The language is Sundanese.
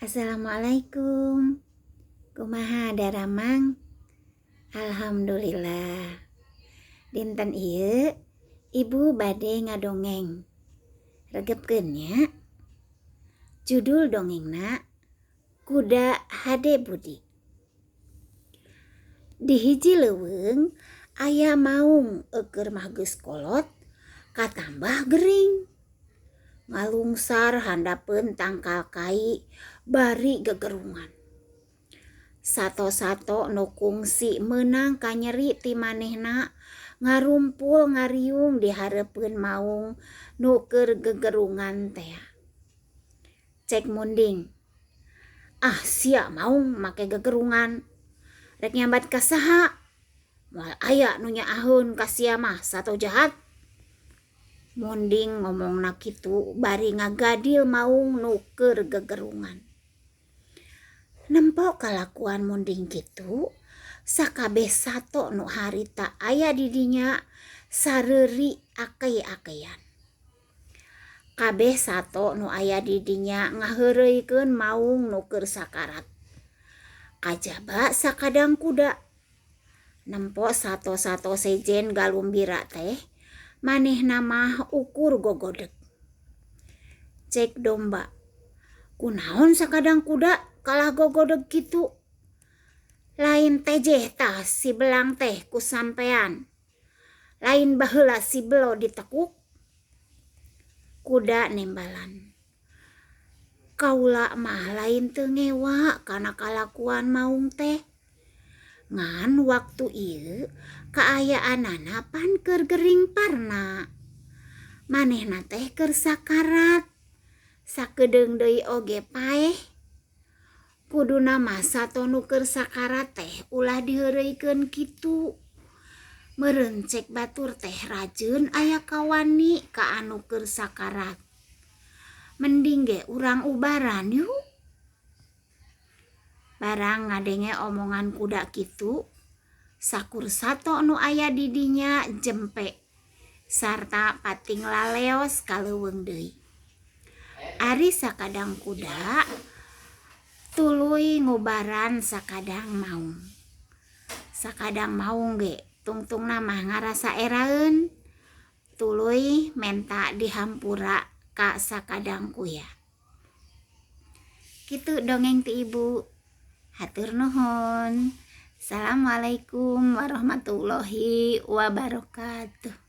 Assalamualaikum. Kumaha daramang? Alhamdulillah. Dinten ieu ibu bade ngadongeng. Regepkeun nya. Judul dongengna Kuda Hade Budi. Di hiji leuweung aya maung eukeur mah geus kolot katambah gering. Ngalungsar handapeun tangkal kai bari gegerungan. Sato-sato nu kungsi meunang ka nyeri ti manehna ngarumpul ngariung di hareupeun maung nu keur gegerungan teh. Cek munding, sia maung make gegerungan. Rek nyambat ka saha? Moal aya nu nyaaheun ka sia mah sato jahat. Munding ngomongna kitu bari ngagadil maung nu keur gegerungan. Nempo kalakuan munding kitu, sakabeh sato nu harita aya di dinya sareuri akei-akeyan. Kabeh sato nu aya di dinya ngaheureuikeun maung nu keur sakarat. Kajaba sakadang kuda. Nempo sato-sato sejen galumbira teh, manehna mah ukur gogodeg. Cek domba, kunaon sakadang kuda kalah gogodeg kitu? Lain tejeh tah si belang teh ku sampean. Lain baheula si belo ditekuk. Kuda nembalan, kaula mah lain teu ngewa kana kalakuan maung teh. Ngan waktu ieu kaayaanana pan keur gering parna. Manehna teh keur sakarat. Sakedeung deui oge paeh. Kuduna mah sato nu keur sakarat teh ulah diheureuikeun kitu. Meureun cek batur teh rajeun aya kawani ka anu keur sakarat. Mending ge urang ubaran yuk. Barang ngadenge omongan kuda kitu, sakur sato nu aya di dinya jempe sarta pating laleos ka leuweung deui. Ari sakadang kuda tuluy ngubaran sakadang maung. Sakadang maung ge tungtungna mah ngarasa eraeun, tuluy menta dihampura ka sakadang kuya. Kitu dongeng ti ibu. Hatur nuhun. Assalamualaikum warahmatullahi wabarakatuh.